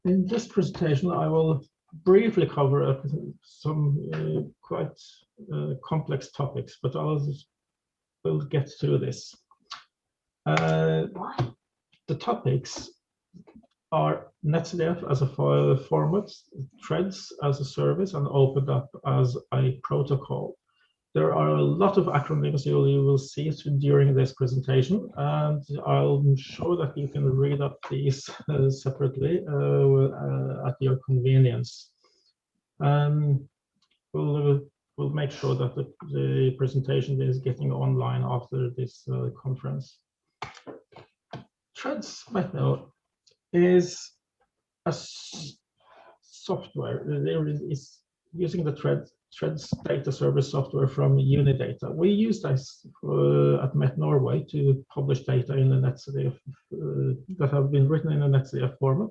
In this presentation, I will briefly cover some quite complex topics, but we'll get through this. The topics are netCDF as a file format, THREDDS as a service, and OPeNDAP as a protocol. There are a lot of acronyms you will see during this presentation, and I'll show that you can read up these separately at your convenience. We'll make sure that the presentation is getting online after this conference. THREDDS is a software. There is using the THREDDS data service software from Unidata. We use this at Met Norway to publish data in the netCDF that have been written in the netCDF format.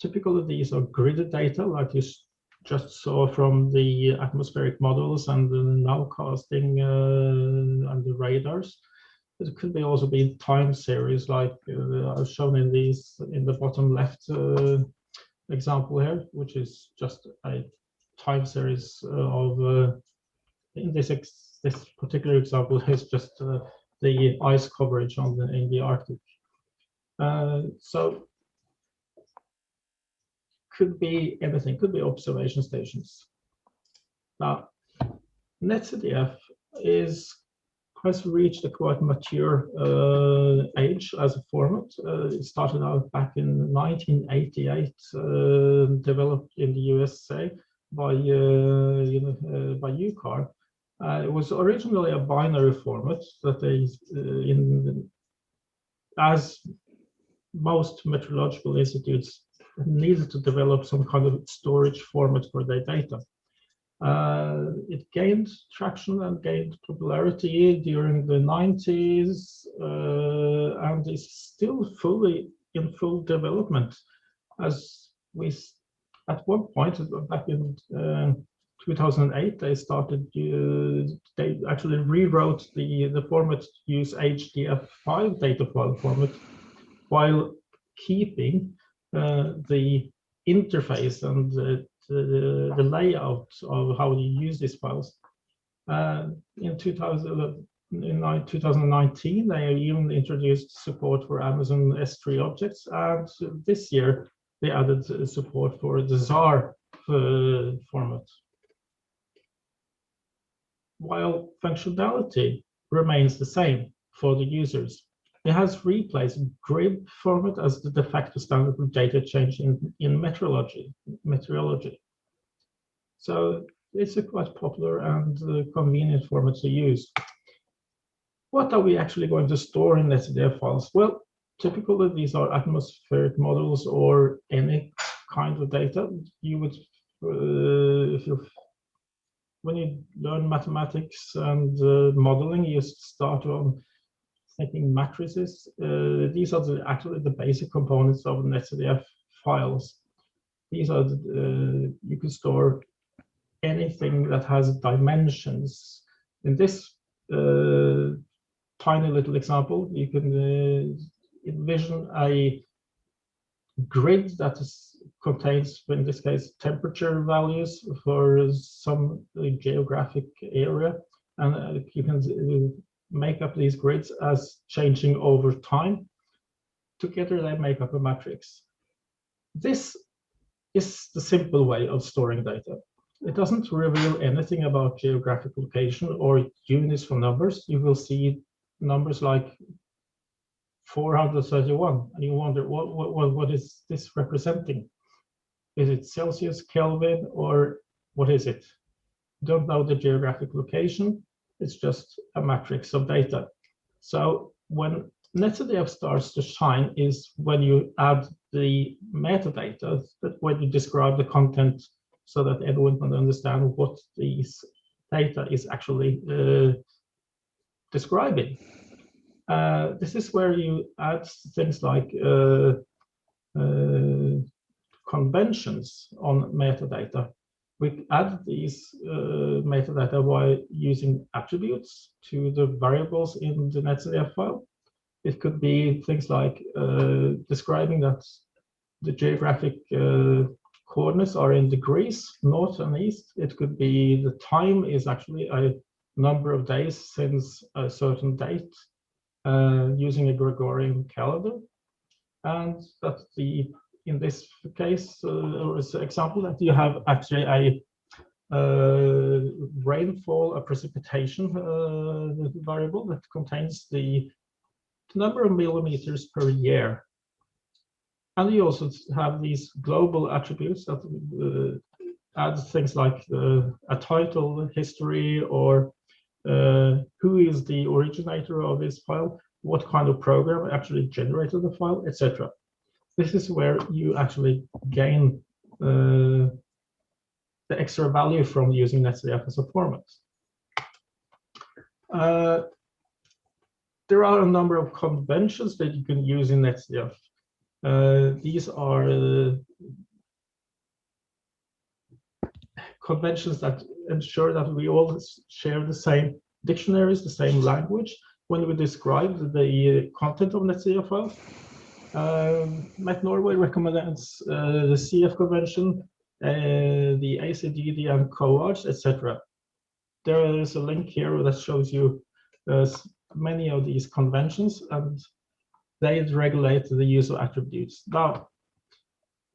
Typically, these are gridded data, like you just saw from the atmospheric models and the nowcasting and the radars. It could be also be time series, like I've shown in these in the bottom left example here, which is just a time series of in this particular example is just the ice coverage in the Arctic. So could be anything, could be observation stations. Now, netCDF has reached a quite mature age as a format. It started out back in 1988, developed in the USA by UCAR. It was originally a binary format that as most meteorological institutes needed to develop some kind of storage format for their data. It gained traction and gained popularity during the 90s and is still in full development. As we, at one point, back in 2008, they actually rewrote the format to use HDF5 data file format while keeping the interface and the layout of how you use these files. In 2019, they even introduced support for Amazon S3 objects, and this year they added support for the ZAR format. While functionality remains the same for the users, it has replaced grid format as the de facto standard for data change in meteorology. So it's a quite popular and convenient format to use. What are we actually going to store in netCDF files? Well, typically these are atmospheric models or any kind of data. You would, when you learn mathematics and modeling, you start on thinking matrices. These are actually the basic components of netCDF files. These are you can store anything that has dimensions. In this tiny little example, you can envision a grid that contains, in this case, temperature values for some geographic area, and you can make up these grids as changing over time. Together they make up a matrix. This is the simple way of storing data. It doesn't reveal anything about geographic location or units for numbers. You will see numbers like 431, and you wonder what is this representing? Is it Celsius, Kelvin, or what is it? Don't know the geographic location. It's just a matrix of data. So when netCDF starts to shine is when you add the metadata, that when you describe the content so that everyone can understand what these data is actually describing. This is where you add things like conventions on metadata. We add these metadata by using attributes to the variables in the netCDF file. It could be things like describing that the geographic coordinates are in degrees, north and east. It could be the time is actually a number of days since a certain date using a Gregorian calendar. And that in this case, or as an example, that you have actually a rainfall, a precipitation variable that contains the number of millimeters per year. And you also have these global attributes that add things like a title, history, or who is the originator of this file, what kind of program actually generated the file, etc. This is where you actually gain the extra value from using netCDF as a format. There are a number of conventions that you can use in netCDF. These are conventions that ensure that we all share the same dictionaries, the same language when we describe the content of netCDF files. Met Norway recommends the CF Convention, the ACDD and COARDS, etc. There is a link here that shows you many of these conventions, and they regulate the use of attributes. Now,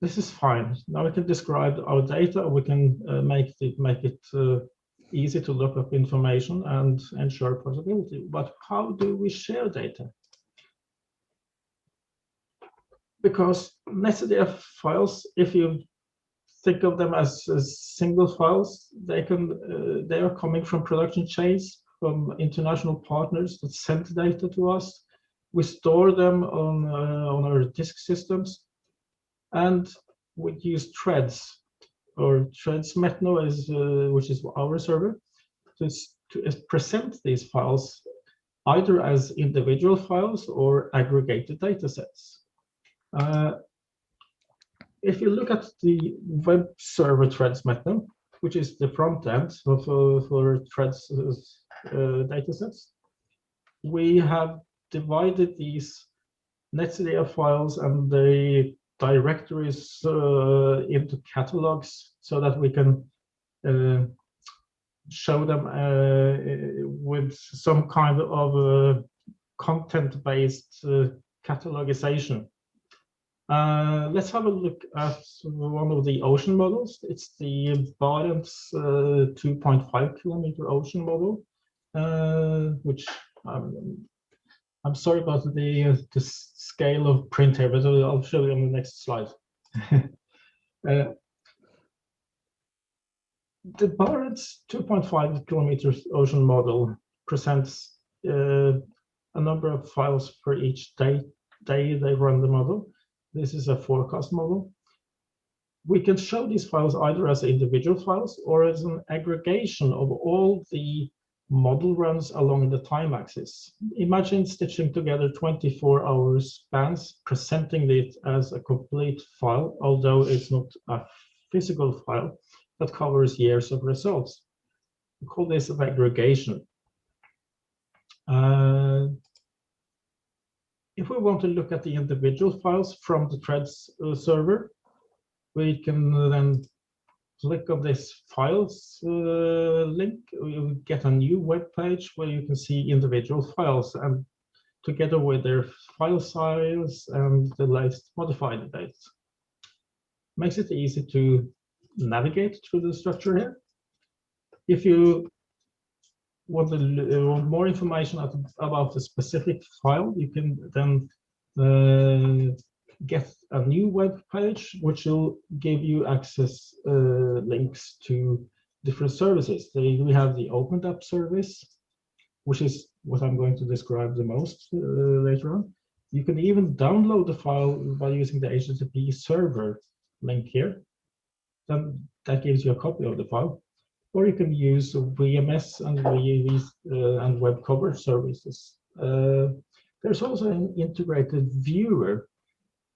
this is fine. Now we can describe our data. We can make it easy to look up information and ensure portability. But how do we share data? Because netCDF files, if you think of them as single files, they are coming from production chains, from international partners that send data to us. We store them on our disk systems, and we use THREDDS, or THREDDS Metno, which is our server, to present these files either as individual files or aggregated datasets. If you look at the web server THREDDS Metno, which is the front end for THREDDS datasets, we have divided these netCDF files and the directories into catalogues so that we can show them with some kind of content-based catalogization. Let's have a look at one of the ocean models. It's the Barents 2.5 kilometer ocean model, which I'm sorry about the scale of print here, but I'll show you on the next slide. The Barents 2.5 kilometers ocean model presents a number of files for each day they run the model. This is a forecast model. We can show these files either as individual files or as an aggregation of all the model runs along the time axis. Imagine stitching together 24-hour spans, presenting it as a complete file, although it's not a physical file that covers years of results. We call this an aggregation. If we want to look at the individual files from the THREDDS server, we can then click on this files link. You get a new web page where you can see individual files, and together with their file size and the latest modified dates. Makes it easy to navigate through the structure here. If you want more information about the specific file, you can then get a new web page which will give you access links to different services. We have the OPeNDAP service, which is what I'm going to describe the most later on. You can even download the file by using the HTTP server link here. Then that gives you a copy of the file. Or you can use VMS and web cover services. There's also an integrated viewer,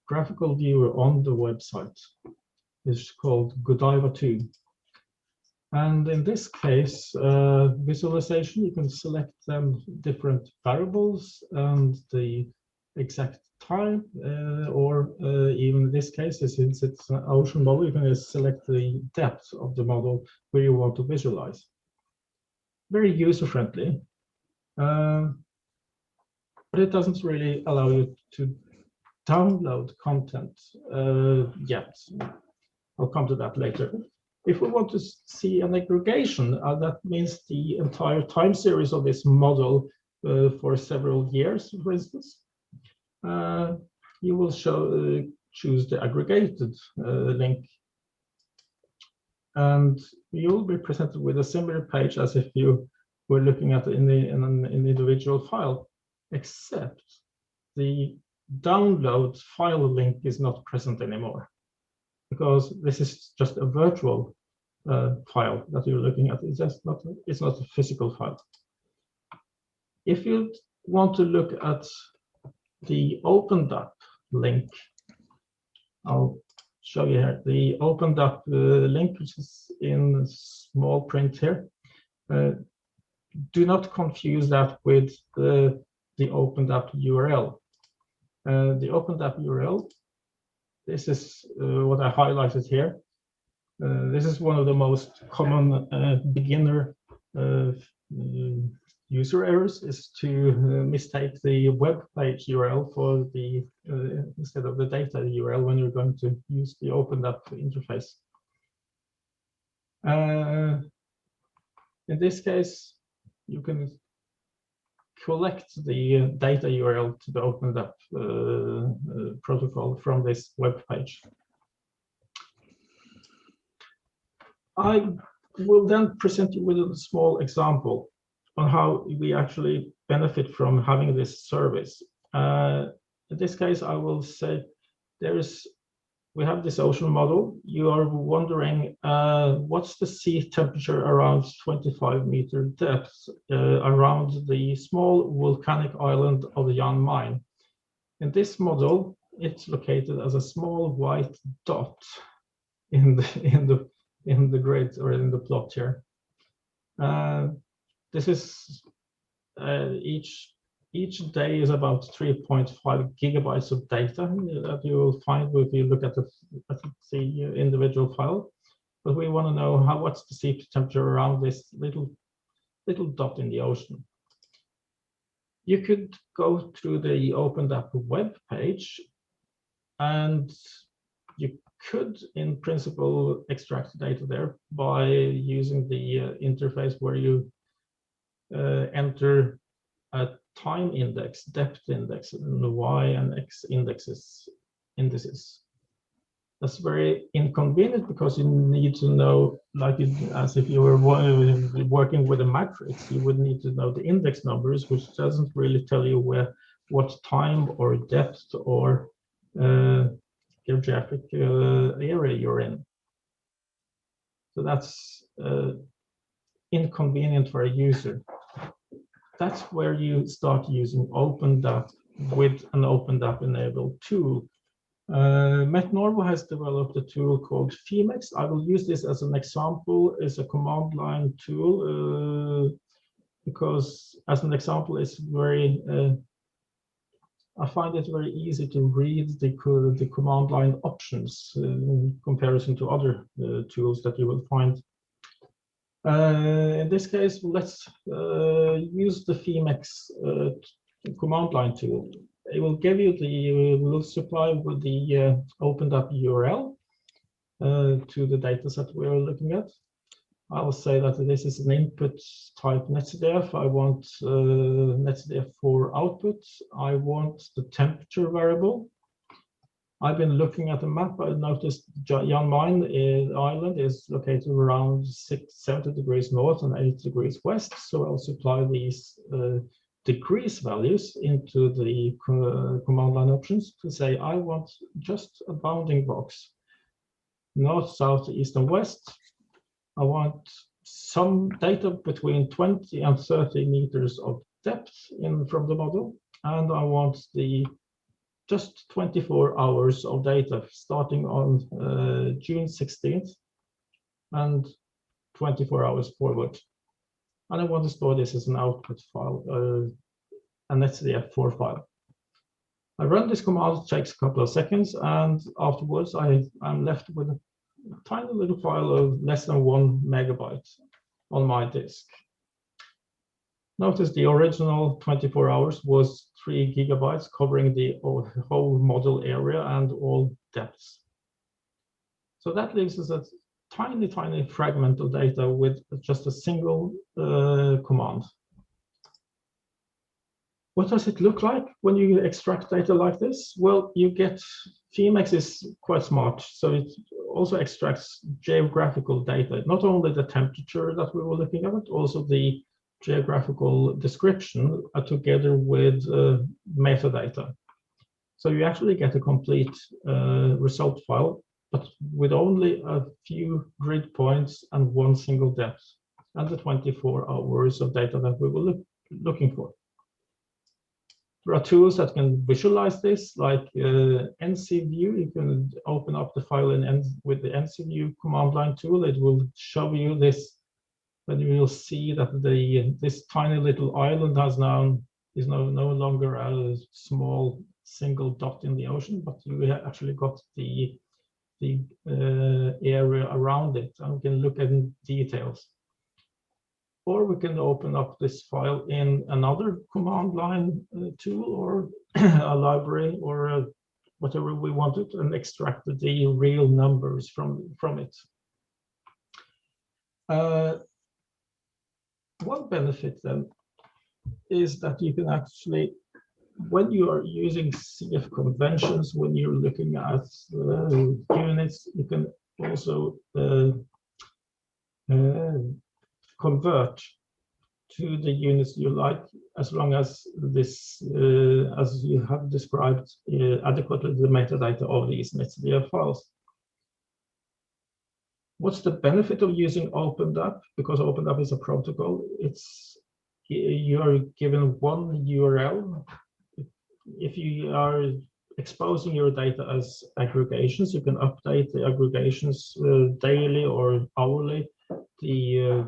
graphical viewer on the website. It's called Godiva 2. And in this case, visualization, you can select different variables and the exact time, or even in this case, since it's an ocean model, you can just select the depth of the model where you want to visualize. Very user-friendly, but it doesn't really allow you to download content yet. I'll come to that later. If we want to see an aggregation, that means the entire time series of this model for several years, for instance. You will choose the aggregated link, and you will be presented with a similar page as if you were looking at in an individual file, except the download file link is not present anymore, because this is just a virtual file that you're looking at. It's not a physical file. If you want to look at the OPeNDAP link, I'll show you here the OPeNDAP link, which is in small print here. Do not confuse that with the OPeNDAP URL. The OPeNDAP URL, this is what I highlighted here. This is one of the most common beginner user errors, is to mistake the web page URL for the instead of the data URL when you're going to use the OPeNDAP interface. In this case, you can collect the data URL to the OPeNDAP protocol from this web page. I will then present you with a small example on how we actually benefit from having this service. In this case, I will say we have this ocean model. You are wondering what's the sea temperature around 25-meter depth around the small volcanic island of Jan Mayen. In this model, it's located as a small white dot in the grid, or in the plot here. This is each day is about 3.5 gigabytes of data that you will find if you look at the individual file. But we want to know what's the sea temperature around this little dot in the ocean. You could go to the OPeNDAP web page, and you could, in principle, extract data there by using the interface where you enter a time index, depth index, and Y and X indices. That's very inconvenient, because you need to know, as if you were working with a matrix, you would need to know the index numbers, which doesn't really tell you what time or depth or geographic area you're in. So that's inconvenient for a user. That's where you start using OPeNDAP with an OPeNDAP enabled tool. MetNorvo has developed a tool called Femix. I will use this as an example. It's a command line tool because, as an example, it's very. I find it very easy to read the command line options in comparison to other tools that you will find. In this case, let's use the Femix command line tool. It will give you will supply with the OPeNDAP URL to the dataset we are looking at. I will say that this is an input type netCDF. I want netCDF for output. I want the temperature variable. I've been looking at the map. I noticed Jan Mayen island is located around 70 degrees north and 80 degrees west. So I'll supply these degrees values into the command line options to say I want just a bounding box, north, south, east, and west. I want some data between 20 and 30 meters of depth from the model, and I want just 24 hours of data starting on June 16th and 24 hours forward. And I want to store this as an output file, a netCDF4 file. I run this command, it takes a couple of seconds, and afterwards I'm left with a tiny little file of less than 1 megabyte on my disk. Notice the original 24 hours was 3 gigabytes, covering the whole model area and all depths. So that leaves us a tiny, tiny fragment of data with just a single command. What does it look like when you extract data like this? Well, you get, FIMEX is quite smart, so it also extracts geographical data, not only the temperature that we were looking at, but also the geographical description together with metadata. So you actually get a complete result file, but with only a few grid points and one single depth, and the 24 hours of data that we were looking for. There are tools that can visualize this, like NCView. You can open up the file with the NCView command line tool. It will show you this, but you will see that this tiny little island is no longer a small single dot in the ocean, but you have actually got the area around it, and we can look at details. Or we can open up this file in another command line tool or a library or whatever we wanted, and extract the real numbers from it. One benefit then is that you can actually, when you are using CF conventions, when you're looking at units, you can also convert to the units you like, as long as this, as you have described adequately, the metadata of these netCDF files. What's the benefit of using OPeNDAP? Because OPeNDAP is a protocol. You're given one URL. If you are exposing your data as aggregations, you can update the aggregations daily or hourly. The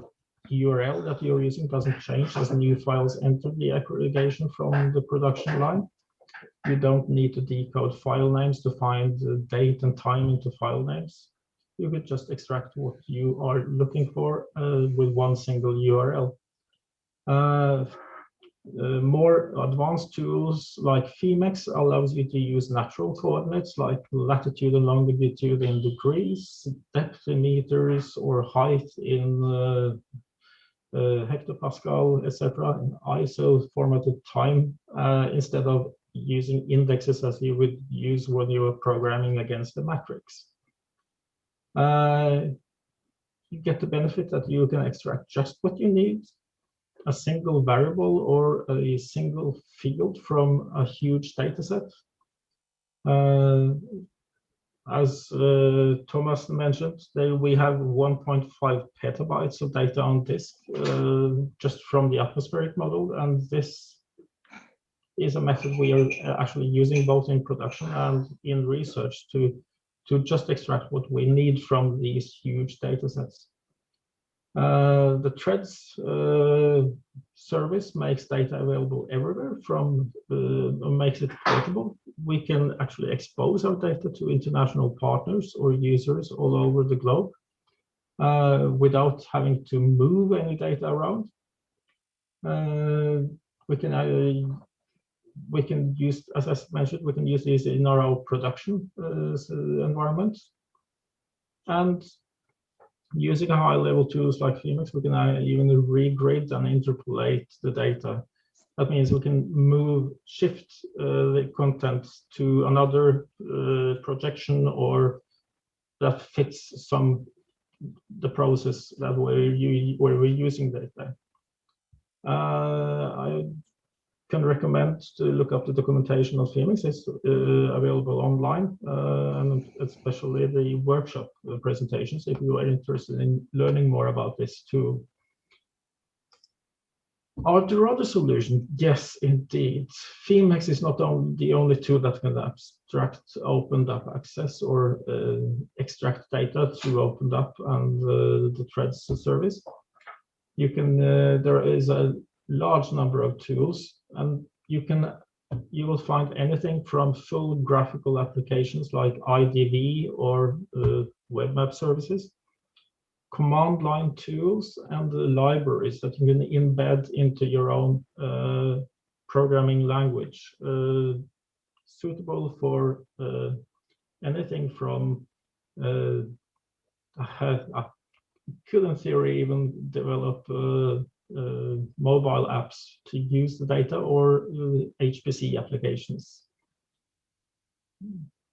URL that you're using doesn't change as new files enter the aggregation from the production line. You don't need to decode file names to find the date and time into file names. You could just extract what you are looking for with one single URL. More advanced tools like FIMEX allows you to use natural coordinates like latitude and longitude in degrees, depth in meters, or height in hectopascal, etc., in ISO formatted time, instead of using indexes as you would use when you were programming against a matrix. You get the benefit that you can extract just what you need, a single variable or a single field from a huge data set. As Thomas mentioned, we have 1.5 petabytes of data on disk just from the atmospheric model, and this is a method we are actually using both in production and in research to just extract what we need from these huge data sets. The THREDDS service makes data available everywhere, makes it portable. We can actually expose our data to international partners or users all over the globe without having to move any data around. We can use, as I mentioned, we can use these in our own production environment. And using high-level tools like FIMEX, we can even regrid and interpolate the data. That means we can shift the content to another projection or that fits the process that where we're using data. I can recommend to look up the documentation of FIMEX. It's available online, and especially the workshop presentations if you are interested in learning more about this tool. Are there other solutions? Yes, indeed. FIMEX is not the only tool that can abstract OPeNDAP access or extract data through OPeNDAP and the THREDDS service. You can there is a large number of tools, and you can You will find anything from full graphical applications like IDV or web map services, command line tools, and libraries that you can embed into your own programming language, suitable for anything from I could in theory even develop mobile apps to use the data, or HPC applications.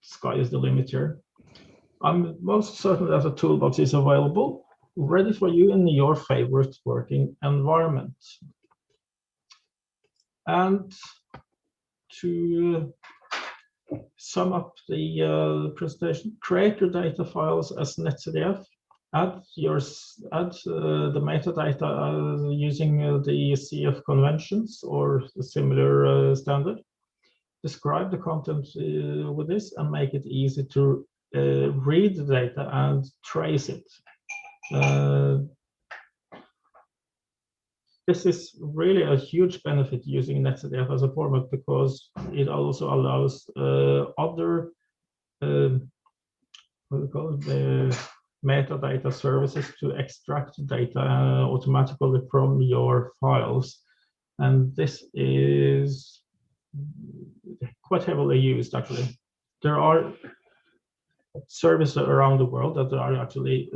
Sky is the limit here. I'm most certain that a toolbox is available, ready for you in your favorite working environment. And to sum up the presentation, create your data files as netCDF. Add the metadata using the CF conventions or the similar standard. Describe the content with this and make it easy to read the data and trace it. This is really a huge benefit using netCDF as a format, because it also allows other what do you call it, the metadata services to extract data automatically from your files, and this is quite heavily used actually. There are services around the world that are actually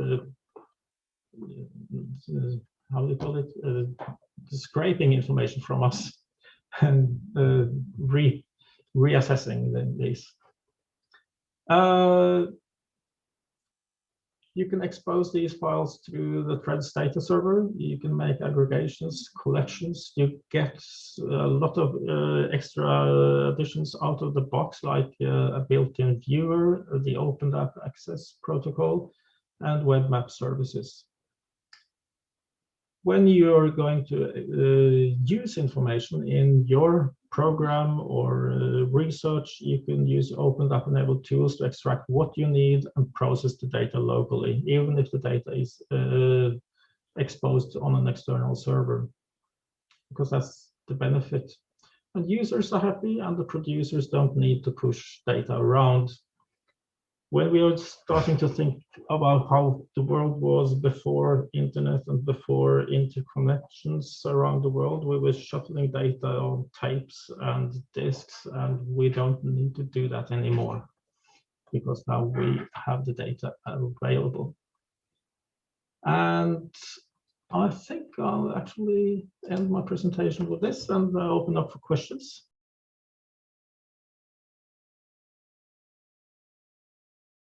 how do you call it, scraping information from us and reassessing these. You can expose these files to the THREDDS data server. You can make aggregations, collections. You get a lot of extra additions out of the box, like a built-in viewer, the OPeNDAP access protocol, and web map services. When you're going to use information in your program or research, you can use OPeNDAP-enabled tools to extract what you need and process the data locally, even if the data is exposed on an external server, because that's the benefit. And users are happy, and the producers don't need to push data around. When we are starting to think about how the world was before internet and before interconnections around the world, we were shuttling data on tapes and disks, and we don't need to do that anymore, because now we have the data available. And I think I'll actually end my presentation with this and open up for questions.